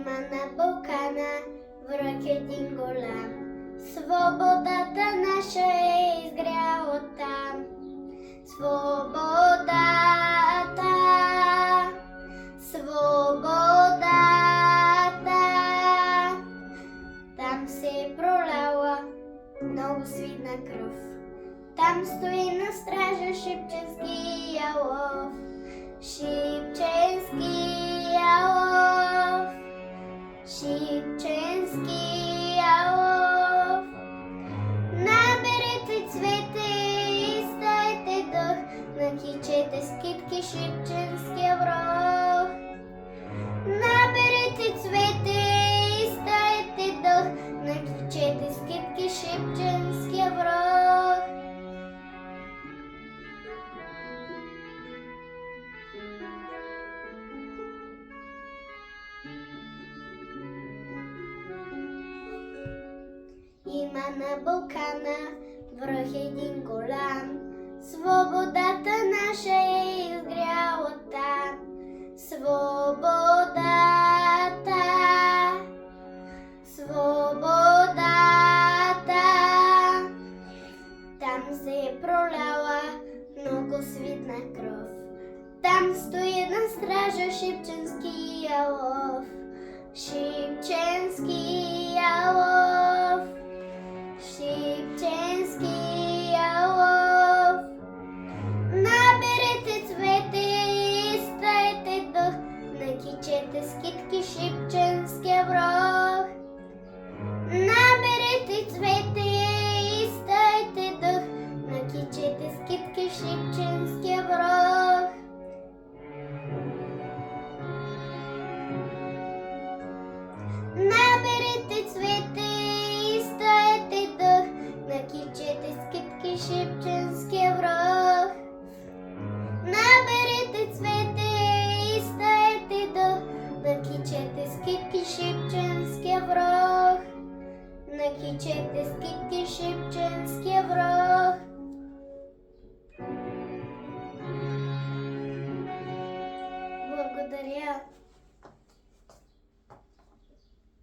Има на Балкана враг един голям. Свободата наша е изгряла там. Свободата, свободата. Там се е проляла много свитна кръв. Там стои на стража Шипченски ялов. Шипченски ялов. Шипченски ялов. Наберете цвете и ставете дъх, накичете скитки Шипченския връх. Наберете цвете и ставете дъх, накичете скитки Шипченския връх. Има на Балкана връх един голям. Свободата наша е изгряла там. Свободата, свободата. Там се е проляла много свитна кръв. Там стои на стража Шипченски ялов. Шипченски ялов.